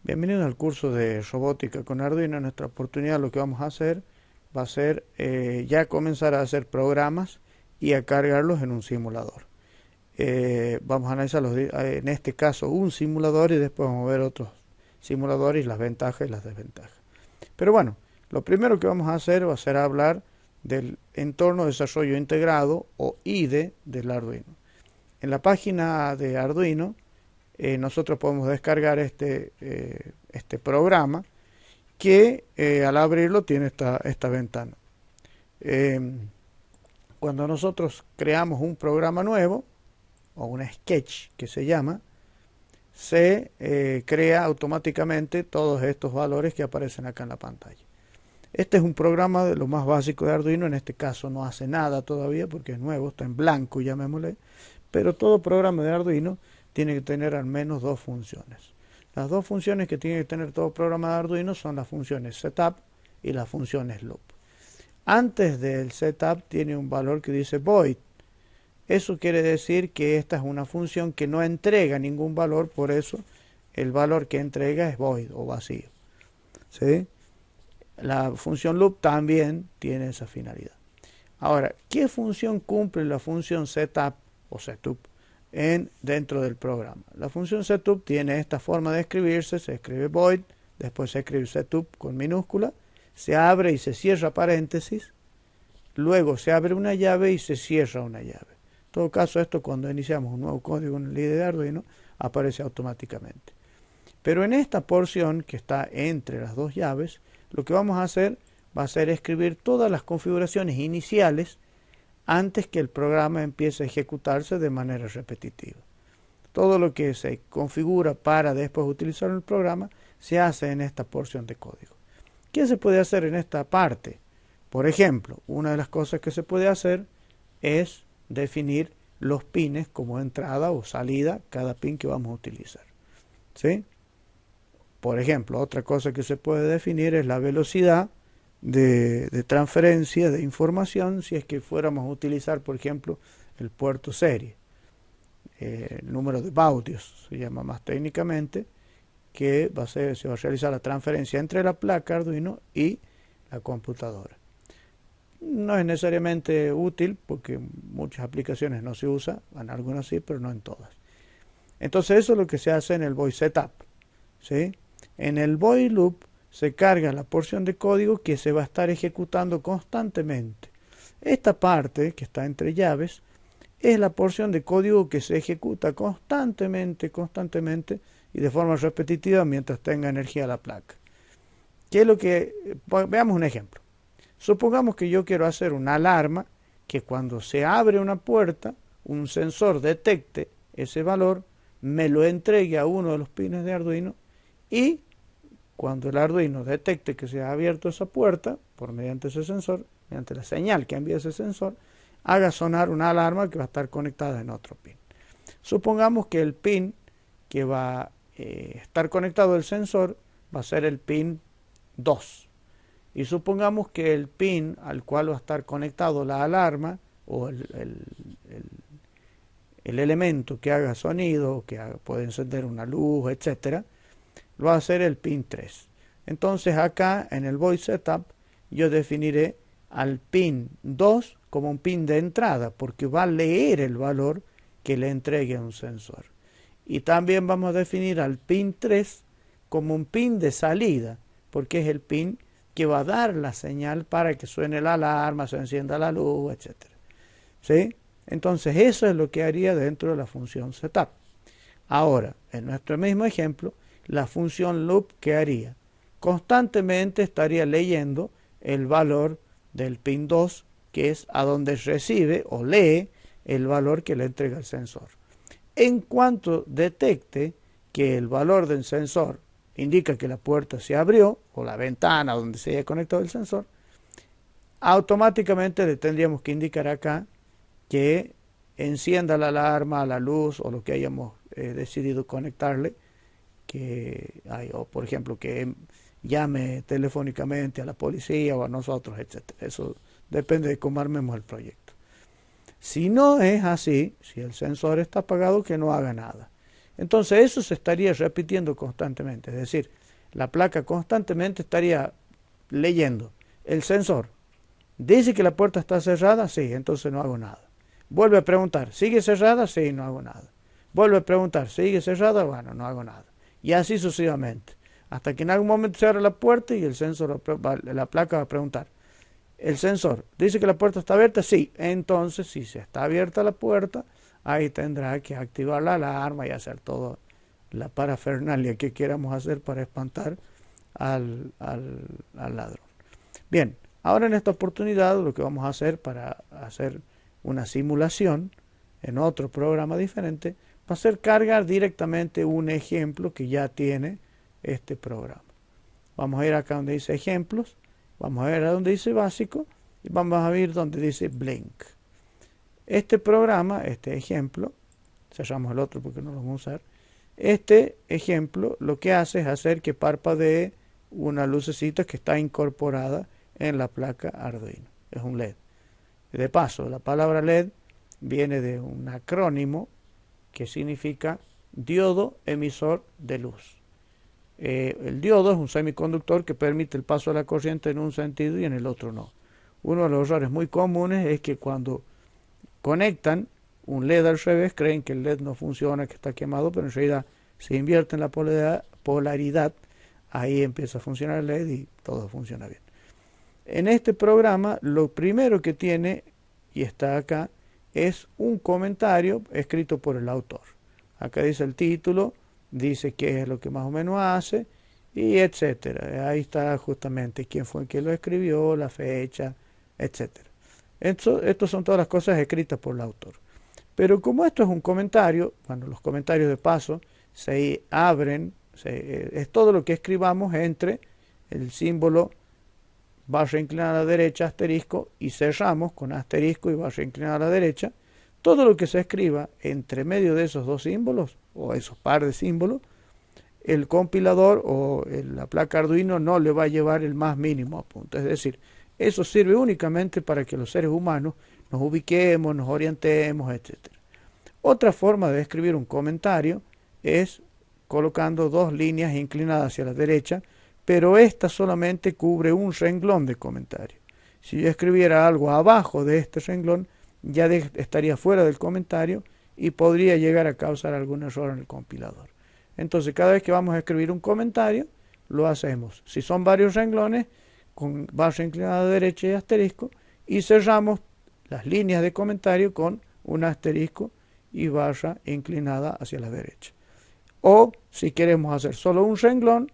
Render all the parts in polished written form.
Bienvenidos al curso de robótica con Arduino. En nuestra oportunidad lo que vamos a hacer va a ser ya comenzar a hacer programas y a cargarlos en un simulador. Vamos a analizar en este caso un simulador y después vamos a ver otros simuladores y las ventajas y las desventajas. Pero bueno, lo primero que vamos a hacer va a ser hablar del entorno de desarrollo integrado o IDE del Arduino. En la página de Arduino nosotros podemos descargar este programa que al abrirlo tiene esta ventana. Cuando nosotros creamos un programa nuevo o una sketch que se llama, se crea automáticamente todos estos valores que aparecen acá en la pantalla. Este es un programa de lo más básico de Arduino. En este caso no hace nada todavía porque es nuevo, está en blanco, llamémosle, pero todo programa de Arduino tiene que tener al menos dos funciones. Las dos funciones que tiene que tener todo programa de Arduino son las funciones setup y las funciones loop. Antes del setup tiene un valor que dice void. Eso quiere decir que esta es una función que no entrega ningún valor, por eso el valor que entrega es void o vacío. ¿Sí? La función loop también tiene esa finalidad. Ahora, ¿qué función cumple la función setup o setup dentro del programa? La función setup tiene esta forma de escribirse: se escribe void, después se escribe setup con minúscula, se abre y se cierra paréntesis, luego se abre una llave y se cierra una llave. En todo caso, esto cuando iniciamos un nuevo código en el IDE de Arduino aparece automáticamente. Pero en esta porción que está entre las dos llaves, lo que vamos a hacer va a ser escribir todas las configuraciones iniciales antes que el programa empiece a ejecutarse de manera repetitiva. Todo lo que se configura para después utilizar el programa se hace en esta porción de código. ¿Qué se puede hacer en esta parte? Por ejemplo, una de las cosas que se puede hacer es definir los pines como entrada o salida, cada pin que vamos a utilizar. ¿Sí? Por ejemplo, otra cosa que se puede definir es la velocidad de transferencia de información si es que fuéramos a utilizar, por ejemplo, el puerto serie. El número de baudios se llama más técnicamente, que se va a realizar la transferencia entre la placa Arduino y la computadora. No es necesariamente útil porque en muchas aplicaciones no se usa, en algunas sí, pero no en todas. Entonces eso es lo que se hace en el void setup. ¿Sí? En el void loop se carga la porción de código que se va a estar ejecutando constantemente. Esta parte que está entre llaves es la porción de código que se ejecuta constantemente y de forma repetitiva mientras tenga energía la placa. ¿Qué es lo que? Veamos un ejemplo. Supongamos que yo quiero hacer una alarma que cuando se abre una puerta, un sensor detecte ese valor, me lo entregue a uno de los pines de Arduino y cuando el Arduino detecte que se ha abierto esa puerta, mediante ese sensor, mediante la señal que envía ese sensor, haga sonar una alarma que va a estar conectada en otro pin. Supongamos que el pin que va a estar conectado al sensor va a ser el pin 2. Y supongamos que el pin al cual va a estar conectado la alarma o el elemento que haga sonido, que puede encender una luz, etcétera, va a ser el pin 3. Entonces acá en el void setup yo definiré al pin 2 como un pin de entrada porque va a leer el valor que le entregue a un sensor. Y también vamos a definir al pin 3 como un pin de salida porque es el pin que va a dar la señal para que suene la alarma, se encienda la luz, etcétera. ¿Sí? Entonces eso es lo que haría dentro de la función setup. Ahora, en nuestro mismo ejemplo, la función loop, ¿qué haría? Constantemente estaría leyendo el valor del pin 2, que es a donde recibe o lee el valor que le entrega el sensor. En cuanto detecte que el valor del sensor indica que la puerta se abrió, o la ventana donde se haya conectado el sensor, automáticamente le tendríamos que indicar acá que encienda la alarma, la luz o lo que hayamos decidido conectarle, o por ejemplo que llame telefónicamente a la policía o a nosotros, etcétera. Eso depende de cómo armemos el proyecto. Si no es así, si el sensor está apagado, que no haga nada. Entonces eso se estaría repitiendo constantemente, es decir, la placa constantemente estaría leyendo. El sensor dice que la puerta está cerrada, sí, entonces no hago nada. Vuelve a preguntar, ¿sigue cerrada? Sí, no hago nada. Vuelve a preguntar, ¿sigue cerrada? Bueno, no hago nada. Y así sucesivamente, hasta que en algún momento se abre la puerta y el sensor, la placa va a preguntar, el sensor dice que la puerta está abierta, sí, entonces si se está abierta la puerta, ahí tendrá que activar la alarma y hacer toda la parafernalia que queramos hacer para espantar al ladrón. Bien, ahora en esta oportunidad lo que vamos a hacer para hacer una simulación en otro programa diferente va a ser cargar directamente un ejemplo que ya tiene este programa. Vamos a ir acá donde dice ejemplos, vamos a ver a donde dice básico y vamos a ver donde dice Blink. Este programa, este ejemplo, cerramos el otro porque no lo vamos a usar, este ejemplo lo que hace es hacer que parpadee una lucecita que está incorporada en la placa Arduino. Es un LED. De paso, la palabra LED viene de un acrónimo que significa diodo emisor de luz. El diodo es un semiconductor que permite el paso de la corriente en un sentido y en el otro no. Uno de los errores muy comunes es que cuando conectan un LED al revés creen que el LED no funciona, que está quemado, pero en realidad se invierte en la polaridad, ahí empieza a funcionar el LED y todo funciona bien. En este programa lo primero que tiene, y está acá, es un comentario escrito por el autor. Acá dice el título, dice qué es lo que más o menos hace, y etcétera. Ahí está justamente quién fue el que lo escribió, la fecha, etcétera. Estas son todas las cosas escritas por el autor. Pero como esto es un comentario, bueno, los comentarios de paso se abren, es todo lo que escribamos entre el símbolo barra inclinada a la derecha, asterisco, y cerramos con asterisco y barra inclinada a la derecha. Todo lo que se escriba entre medio de esos dos símbolos, o esos par de símbolos, el compilador o la placa Arduino no le va a llevar el más mínimo apunte. Es decir, eso sirve únicamente para que los seres humanos nos ubiquemos, nos orientemos, etc. Otra forma de escribir un comentario es colocando dos líneas inclinadas hacia la derecha, pero esta solamente cubre un renglón de comentario. Si yo escribiera algo abajo de este renglón, ya estaría fuera del comentario y podría llegar a causar algún error en el compilador. Entonces, cada vez que vamos a escribir un comentario, lo hacemos. Si son varios renglones, con barra inclinada a la derecha y asterisco, y cerramos las líneas de comentario con un asterisco y barra inclinada hacia la derecha. O, si queremos hacer solo un renglón,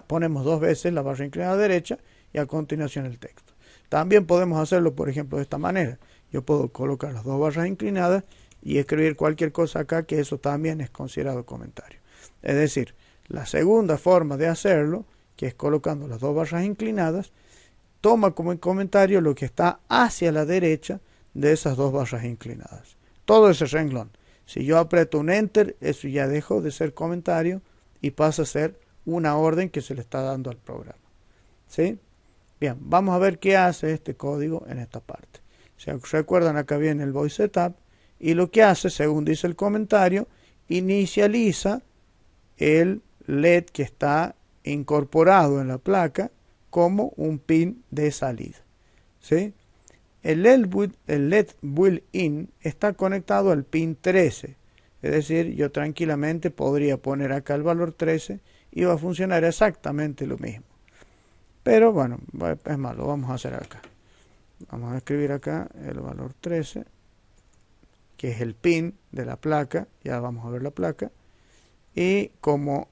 ponemos dos veces la barra inclinada a la derecha y a continuación el texto. También podemos hacerlo, por ejemplo, de esta manera. Yo puedo colocar las dos barras inclinadas y escribir cualquier cosa acá, que eso también es considerado comentario. Es decir, la segunda forma de hacerlo, que es colocando las dos barras inclinadas, toma como comentario lo que está hacia la derecha de esas dos barras inclinadas. Todo ese renglón. Si yo aprieto un Enter, eso ya dejó de ser comentario y pasa a ser una orden que se le está dando al programa. ¿Sí? Bien, vamos a ver qué hace este código en esta parte. ¿Se recuerdan? Acá viene el voice setup y lo que hace, según dice el comentario, inicializa el LED que está incorporado en la placa como un pin de salida. ¿Sí? El LED built-in está conectado al pin 13. Es decir, yo tranquilamente podría poner acá el valor 13 y va a funcionar exactamente lo mismo. Pero bueno, es más, lo vamos a hacer acá. Vamos a escribir acá el valor 13, que es el pin de la placa. Ya vamos a ver la placa. Y como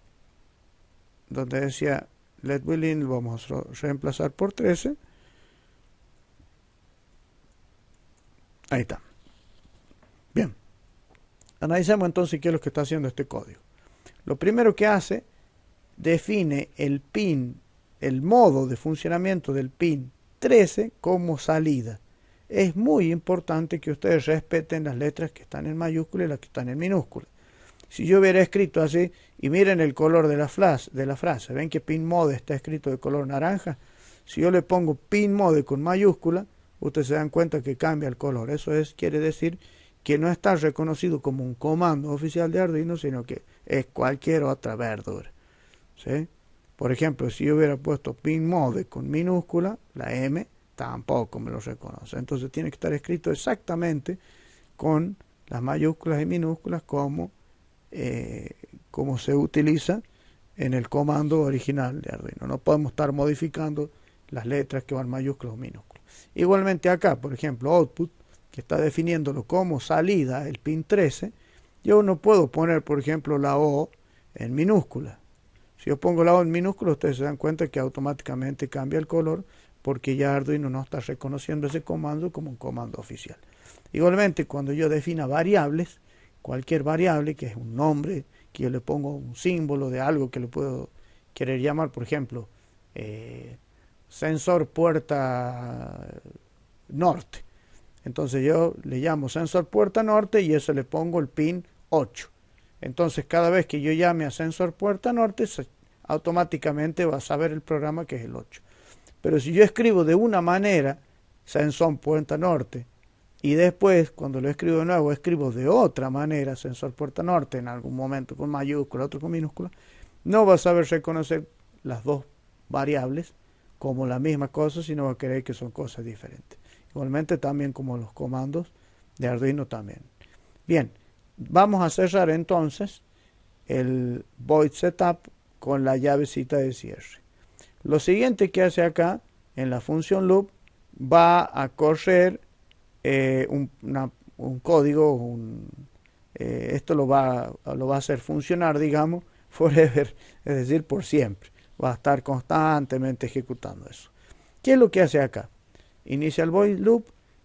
donde decía LED built-in, lo vamos a reemplazar por 13. Ahí está. Bien. Analicemos entonces qué es lo que está haciendo este código. Lo primero que hace, define el pin, el modo de funcionamiento del pin 13 como salida. Es muy importante que ustedes respeten las letras que están en mayúscula y las que están en minúscula. Si yo hubiera escrito así, y miren el color de la frase, ven que pin mode está escrito de color naranja. Si yo le pongo pin mode con mayúscula, ustedes se dan cuenta que cambia el color. Eso quiere decir que no está reconocido como un comando oficial de Arduino, sino que es cualquier otra verdura, ¿sí? Por ejemplo, si yo hubiera puesto pinMode con minúscula, la M tampoco me lo reconoce. Entonces tiene que estar escrito exactamente con las mayúsculas y minúsculas como se utiliza en el comando original de Arduino. No podemos estar modificando las letras que van mayúsculas o minúsculas. Igualmente acá, por ejemplo, output, que está definiéndolo como salida, el pin 13, yo no puedo poner, por ejemplo, la O en minúscula. Si yo pongo la O en minúscula, ustedes se dan cuenta que automáticamente cambia el color, porque ya Arduino no está reconociendo ese comando como un comando oficial. Igualmente, cuando yo defina variables, cualquier variable, que es un nombre, que yo le pongo un símbolo de algo que le puedo querer llamar, por ejemplo, sensor puerta norte. Entonces yo le llamo sensor puerta norte y eso le pongo el pin 8. Entonces cada vez que yo llame a sensor puerta norte, automáticamente va a saber el programa que es el 8. Pero si yo escribo de una manera, sensor puerta norte, y después cuando lo escribo de nuevo, escribo de otra manera, sensor puerta norte, en algún momento con mayúscula, otro con minúscula, no va a saber reconocer las dos variables como la misma cosa, sino va a creer que son cosas diferentes. Igualmente también como los comandos de Arduino también. Bien, vamos a cerrar entonces el void setup con la llavecita de cierre. Lo siguiente que hace acá en la función loop va a correr un código, esto lo va a hacer funcionar, digamos, forever, es decir, por siempre. Va a estar constantemente ejecutando eso. ¿Qué es lo que hace acá? Inicia el void loop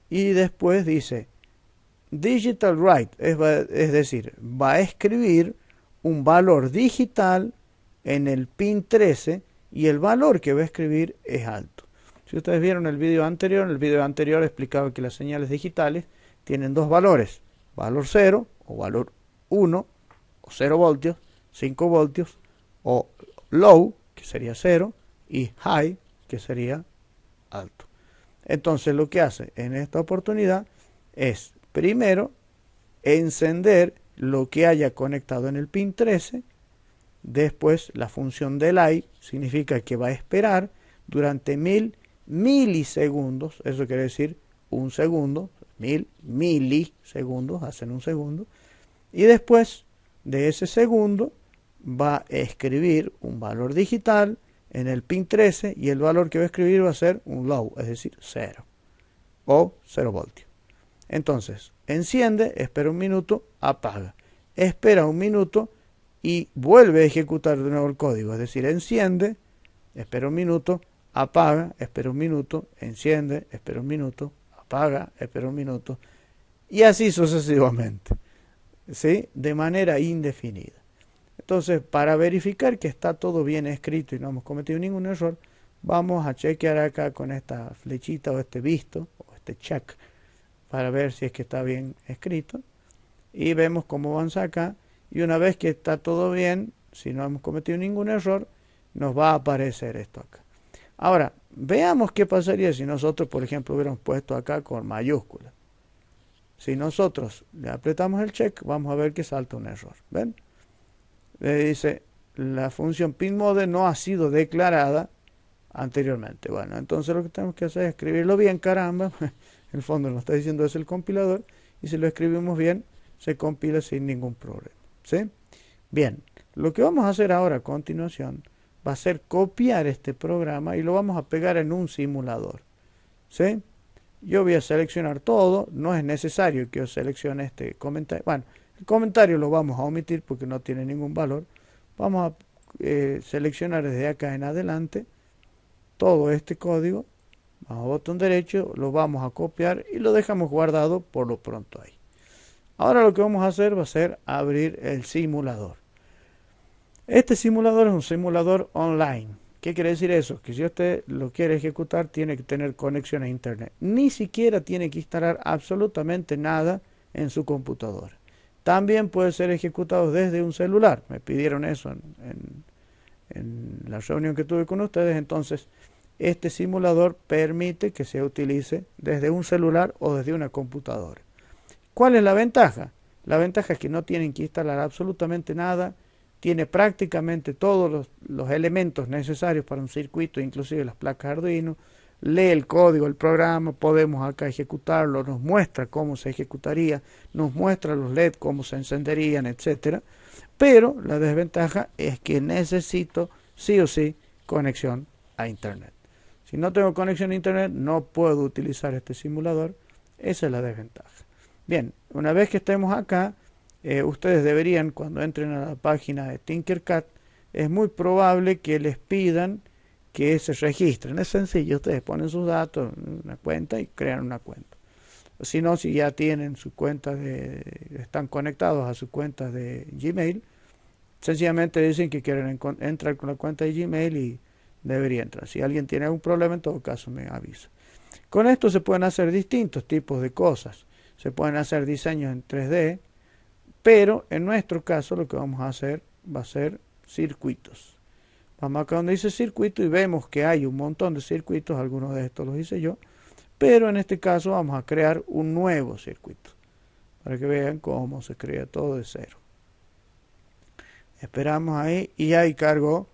y después dice digital write, es decir, va a escribir un valor digital en el pin 13 y el valor que va a escribir es alto. Si ustedes vieron el video anterior, en el video anterior explicaba que las señales digitales tienen dos valores, valor 0 o valor 1 o 0 voltios, 5 voltios, o low, que sería 0, y high, que sería alto. Entonces lo que hace en esta oportunidad es primero encender lo que haya conectado en el pin 13, después la función delay significa que va a esperar durante 1000 milisegundos, eso quiere decir un segundo, 1000 milisegundos, hacen un segundo, y después de ese segundo va a escribir un valor digital en el pin 13 y el valor que va a escribir va a ser un low, es decir, 0 o 0 voltios. Entonces, enciende, espera un minuto, apaga, espera un minuto y vuelve a ejecutar de nuevo el código, es decir, enciende, espera un minuto, apaga, espera un minuto, enciende, espera un minuto, apaga, espera un minuto, y así sucesivamente, ¿sí? De manera indefinida. Entonces, para verificar que está todo bien escrito y no hemos cometido ningún error, vamos a chequear acá con esta flechita o este visto, o este check, para ver si es que está bien escrito, y vemos cómo avanza acá, y una vez que está todo bien, si no hemos cometido ningún error, nos va a aparecer esto acá. Ahora, veamos qué pasaría si nosotros, por ejemplo, hubiéramos puesto acá con mayúsculas. Si nosotros le apretamos el check, vamos a ver que salta un error. ¿Ven? Le dice, la función pinMode no ha sido declarada anteriormente. Bueno, entonces lo que tenemos que hacer es escribirlo bien, caramba. En el fondo nos está diciendo es el compilador. Y si lo escribimos bien, se compila sin ningún problema. ¿Sí? Bien, lo que vamos a hacer ahora a continuación va a ser copiar este programa y lo vamos a pegar en un simulador. ¿Sí? Yo voy a seleccionar todo, no es necesario que yo seleccione este comentario. Bueno, el comentario lo vamos a omitir porque no tiene ningún valor. Vamos a seleccionar desde acá en adelante todo este código. Vamos a botón derecho, lo vamos a copiar y lo dejamos guardado por lo pronto ahí. Ahora lo que vamos a hacer va a ser abrir el simulador. Este simulador es un simulador online. ¿Qué quiere decir eso? Que si usted lo quiere ejecutar, tiene que tener conexión a internet. Ni siquiera tiene que instalar absolutamente nada en su computadora. También puede ser ejecutado desde un celular. Me pidieron eso en la reunión que tuve con ustedes. Entonces, este simulador permite que se utilice desde un celular o desde una computadora. ¿Cuál es la ventaja? La ventaja es que no tienen que instalar absolutamente nada, tiene prácticamente todos los elementos necesarios para un circuito, inclusive las placas Arduino, lee el código, el programa, podemos acá ejecutarlo, nos muestra cómo se ejecutaría, nos muestra los LED, cómo se encenderían, etcétera. Pero la desventaja es que necesito sí o sí conexión a internet. Si no tengo conexión a internet, no puedo utilizar este simulador. Esa es la desventaja. Bien, una vez que estemos acá, ustedes deberían, cuando entren a la página de Tinkercad, es muy probable que les pidan que se registren. Es sencillo, ustedes ponen sus datos en una cuenta y crean una cuenta. Si no, si ya tienen su cuenta están conectados a su cuenta de Gmail, sencillamente dicen que quieren entrar con la cuenta de Gmail y debería entrar. Si alguien tiene algún problema, en todo caso me avisa. Con esto se pueden hacer distintos tipos de cosas. Se pueden hacer diseños en 3D, pero en nuestro caso lo que vamos a hacer va a ser circuitos. Vamos acá donde dice circuito y vemos que hay un montón de circuitos, algunos de estos los hice yo, pero en este caso vamos a crear un nuevo circuito, para que vean cómo se crea todo de cero. Esperamos ahí y ahí cargó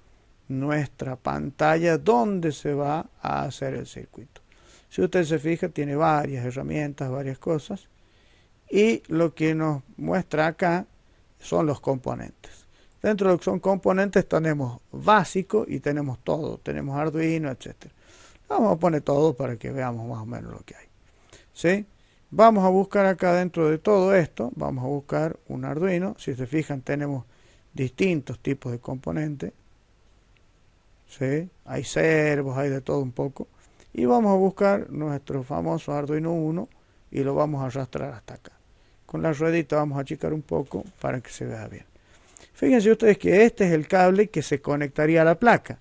nuestra pantalla donde se va a hacer el circuito. Si usted se fija, tiene varias herramientas, varias cosas, y lo que nos muestra acá son los componentes. Dentro de lo que son componentes tenemos básico y tenemos todo, tenemos Arduino, etcétera. Vamos a poner todo para que veamos más o menos lo que hay. ¿Sí? Vamos a buscar acá dentro de todo esto, vamos a buscar un Arduino. Si se fijan, tenemos distintos tipos de componentes. ¿Sí? Hay servos, hay de todo un poco. Y vamos a buscar nuestro famoso Arduino 1 y lo vamos a arrastrar hasta acá. Con la ruedita vamos a achicar un poco para que se vea bien. Fíjense ustedes que este es el cable que se conectaría a la placa.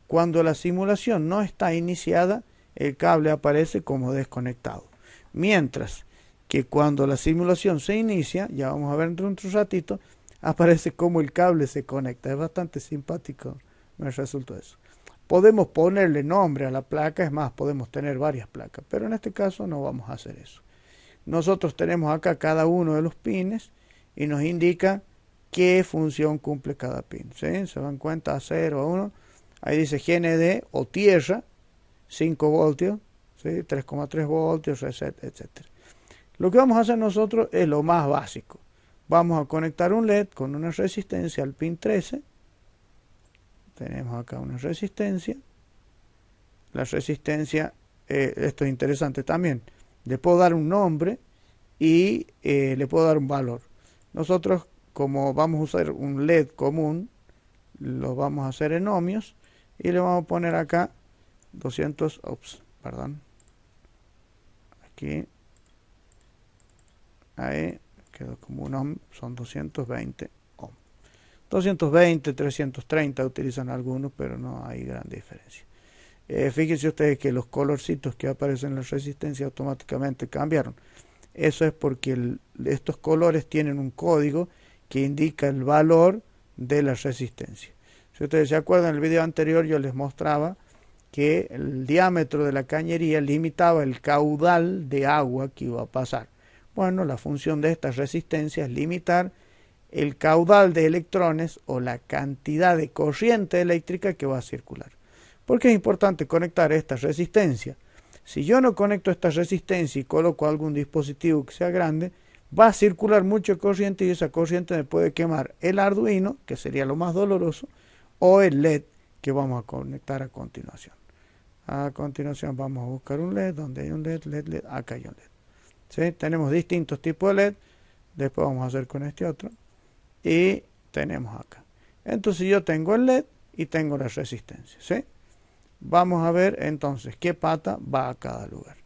Cuando la simulación no está iniciada, el cable aparece como desconectado. Mientras que cuando la simulación se inicia, ya vamos a ver dentro de un ratito, aparece como el cable se conecta. Es bastante simpático, me resultó eso. Podemos ponerle nombre a la placa, es más, podemos tener varias placas, pero en este caso no vamos a hacer eso. Nosotros tenemos acá cada uno de los pines y nos indica qué función cumple cada pin. ¿Sí? Se dan cuenta, a 0, a 1. Ahí dice GND o tierra, 5 voltios, ¿sí? 3,3 voltios, reset, etc. Lo que vamos a hacer nosotros es lo más básico. Vamos a conectar un LED con una resistencia al pin 13. Tenemos acá una resistencia. La resistencia, esto es interesante también, le puedo dar un nombre y le puedo dar un valor. Nosotros, como vamos a usar un LED común, lo vamos a hacer en ohmios y le vamos a poner acá 200, aquí, ahí, quedó como un ohm, son 220 ohm. 220, 330 utilizan algunos, pero no hay gran diferencia. Fíjense ustedes que los colorcitos que aparecen en la resistencia automáticamente cambiaron. Eso es porque estos colores tienen un código que indica el valor de la resistencia. Si ustedes se acuerdan, en el video anterior yo les mostraba que el diámetro de la cañería limitaba el caudal de agua que iba a pasar. Bueno, la función de esta resistencia es limitar el caudal de electrones o la cantidad de corriente eléctrica que va a circular. ¿Por qué es importante conectar esta resistencia? Si yo no conecto esta resistencia y coloco algún dispositivo que sea grande, va a circular mucha corriente y esa corriente me puede quemar el Arduino, que sería lo más doloroso, o el LED que vamos a conectar a continuación. A continuación vamos a buscar un LED, donde hay un LED, acá hay un LED. ¿Sí? Tenemos distintos tipos de LED, después vamos a hacer con este otro, y tenemos acá. Entonces yo tengo el LED y tengo la resistencia. ¿Sí? Vamos a ver entonces qué pata va a cada lugar.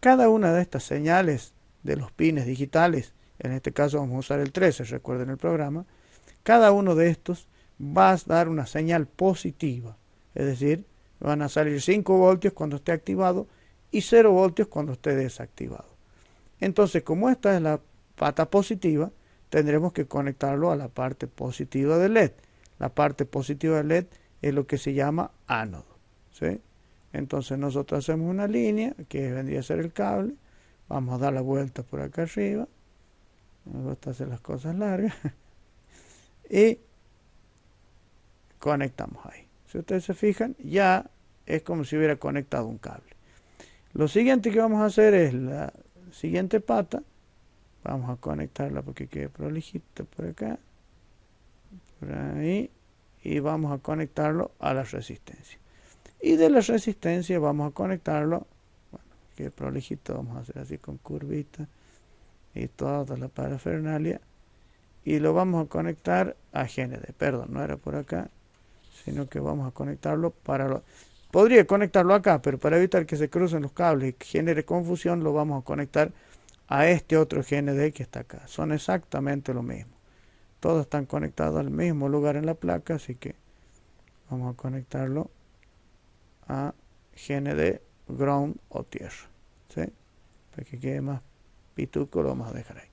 Cada una de estas señales de los pines digitales, en este caso vamos a usar el 13, recuerden el programa, cada uno de estos va a dar una señal positiva, es decir, van a salir 5 voltios cuando esté activado y 0 voltios cuando esté desactivado. Entonces, como esta es la pata positiva, tendremos que conectarlo a la parte positiva del LED. La parte positiva del LED es lo que se llama ánodo. ¿Sí? Entonces nosotros hacemos una línea que vendría a ser el cable, vamos a dar la vuelta por acá arriba, Me gusta hacer las cosas largas. Y conectamos ahí. Si ustedes se fijan, ya es como si hubiera conectado un cable. Lo siguiente que vamos a hacer es la siguiente pata. Vamos a conectarla porque quede prolijita por acá, por ahí, y vamos a conectarlo a la resistencia. Y de la resistencia vamos a conectarlo, bueno, quede prolijito, vamos a hacer así con curvita y toda la parafernalia, y lo vamos a conectar a GND. Perdón, no era por acá, sino que vamos a conectarlo podría conectarlo acá, pero para evitar que se crucen los cables y genere confusión, lo vamos a conectar a este otro GND que está acá. Son exactamente lo mismo. Todos están conectados al mismo lugar en la placa, así que vamos a conectarlo a GND, ground o tierra. ¿Sí? Para que quede más pituco lo vamos a dejar ahí.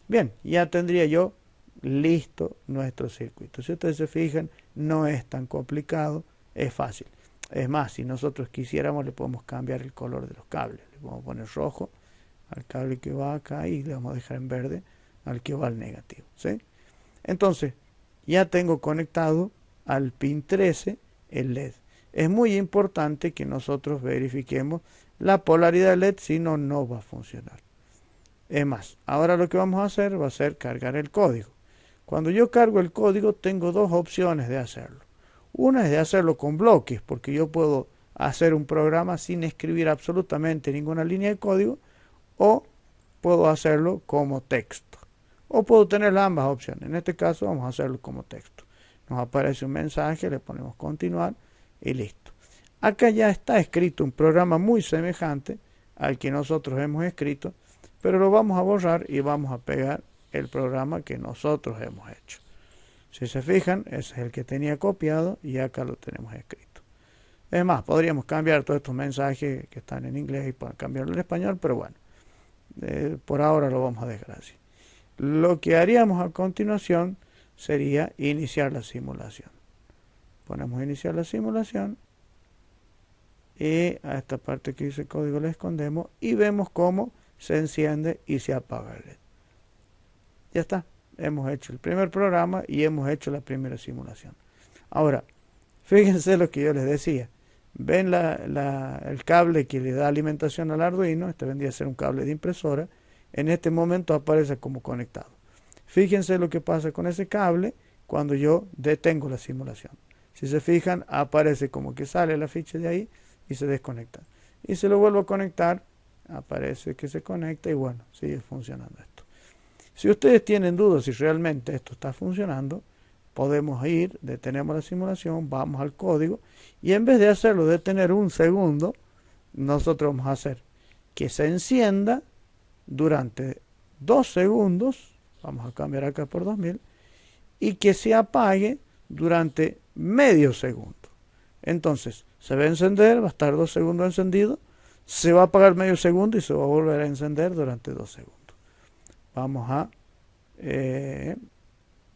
Bien, ya tendría yo listo nuestro circuito. Si ustedes se fijan, no es tan complicado, es fácil. Es más, si nosotros quisiéramos, le podemos cambiar el color de los cables. Le podemos poner rojo al cable que va acá y le vamos a dejar en verde al que va al negativo. ¿Sí? Entonces, ya tengo conectado al pin 13 el LED. Es muy importante que nosotros verifiquemos la polaridad del LED, si no, no va a funcionar. Es más, ahora lo que vamos a hacer va a ser cargar el código. Cuando yo cargo el código, tengo dos opciones de hacerlo. Una es de hacerlo con bloques, porque yo puedo hacer un programa sin escribir absolutamente ninguna línea de código, o puedo hacerlo como texto, o puedo tener ambas opciones. En este caso vamos a hacerlo como texto. Nos aparece un mensaje, le ponemos continuar y listo. Acá ya está escrito un programa muy semejante al que nosotros hemos escrito, pero lo vamos a borrar y vamos a pegar el programa que nosotros hemos hecho. Si se fijan, ese es el que tenía copiado y acá lo tenemos escrito. Es más, podríamos cambiar todos estos mensajes que están en inglés y cambiarlo en español, pero bueno, por ahora lo vamos a dejar así. Lo que haríamos a continuación sería iniciar la simulación. Ponemos iniciar la simulación y a esta parte que dice código le escondemos y vemos cómo se enciende y se apaga el LED. Ya está, hemos hecho el primer programa y hemos hecho la primera simulación. Ahora, fíjense lo que yo les decía. Ven el cable que le da alimentación al Arduino, este vendría a ser un cable de impresora, en este momento aparece como conectado. Fíjense lo que pasa con ese cable cuando yo detengo la simulación. Si se fijan, aparece como que sale la ficha de ahí y se desconecta. Y se lo vuelvo a conectar, aparece que se conecta y bueno, sigue funcionando esto. Si ustedes tienen dudas si realmente esto está funcionando, podemos ir, detenemos la simulación, vamos al código y en vez de hacerlo detener un segundo, nosotros vamos a hacer que se encienda durante 2 segundos, vamos a cambiar acá por 2000, y que se apague durante medio segundo. Entonces, se va a encender, va a estar 2 segundos encendido, se va a apagar medio segundo y se va a volver a encender durante 2 segundos. Vamos a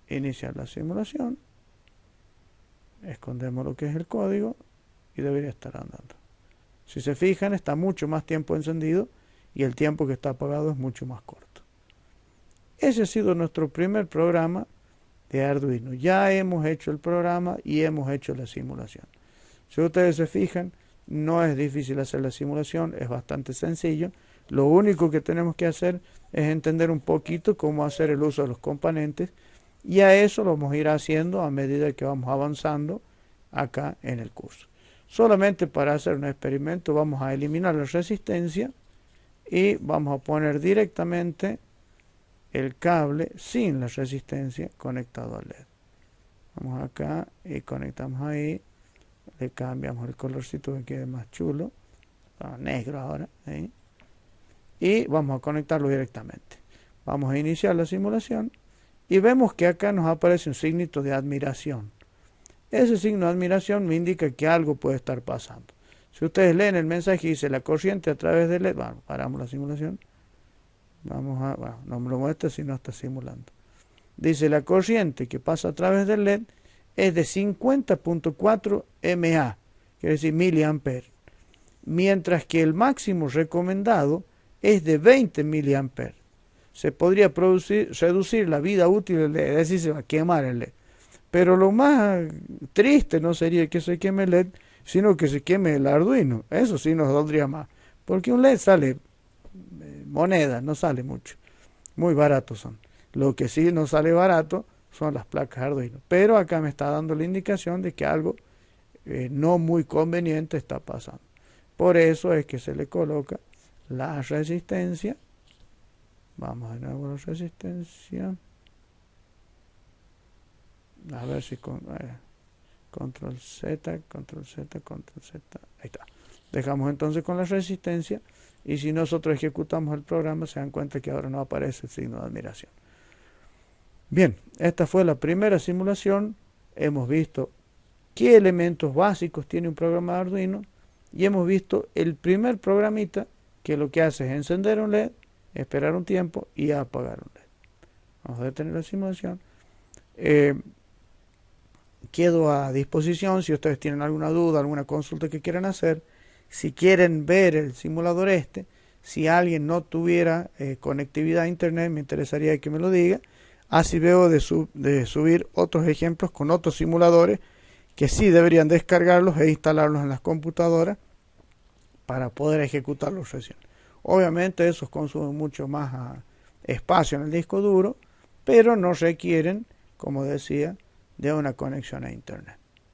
iniciar la simulación, escondemos lo que es el código y debería estar andando. Si se fijan, está mucho más tiempo encendido y el tiempo que está apagado es mucho más corto. Ese ha sido nuestro primer programa de Arduino. Ya hemos hecho el programa y hemos hecho la simulación. Si ustedes se fijan, no es difícil hacer la simulación, es bastante sencillo. Lo único que tenemos que hacer es entender un poquito cómo hacer el uso de los componentes y a eso lo vamos a ir haciendo a medida que vamos avanzando acá en el curso. Solamente para hacer un experimento vamos a eliminar la resistencia y vamos a poner directamente el cable sin la resistencia conectado al LED. Vamos acá y conectamos ahí, le cambiamos el colorcito que quede más chulo, negro ahora, ¿sí? Y vamos a conectarlo directamente. Vamos a iniciar la simulación y vemos que acá nos aparece un signito de admiración. Ese signo de admiración me indica que algo puede estar pasando. Si ustedes leen el mensaje y dice la corriente a través del LED, bueno, paramos la simulación. Vamos a, bueno, no me lo muestra si no está simulando. Dice la corriente que pasa a través del LED es de 50.4 mA, quiere decir miliamperes, mientras que el máximo recomendado es de 20 miliamperes. se podría reducir la vida útil del LED, es decir, se va a quemar el LED. Pero lo más triste no sería que se queme el LED, sino que se queme el Arduino. Eso sí nos dolería más. Porque un LED sale moneda, no sale mucho. Muy baratos son. Lo que sí no sale barato son las placas Arduino. Pero acá me está dando la indicación de que algo no muy conveniente está pasando. Por eso es que se le coloca la resistencia. Vamos de nuevo a la resistencia. A ver si control Z, control Z, control Z. Ahí está. Dejamos entonces con la resistencia. Y si nosotros ejecutamos el programa, se dan cuenta que ahora no aparece el signo de admiración. Bien, esta fue la primera simulación. Hemos visto qué elementos básicos tiene un programa de Arduino. Y hemos visto el primer programita que lo que hace es encender un LED, esperar un tiempo y apagar un LED. Vamos a detener la simulación. Quedo a disposición si ustedes tienen alguna duda, alguna consulta que quieran hacer. Si quieren ver el simulador si alguien no tuviera conectividad a internet, me interesaría que me lo diga. Así veo de subir otros ejemplos con otros simuladores que sí deberían descargarlos e instalarlos en las computadoras para poder ejecutarlos recién. Obviamente esos consumen mucho más espacio en el disco duro, pero no requieren, como decía, de una conexión a internet.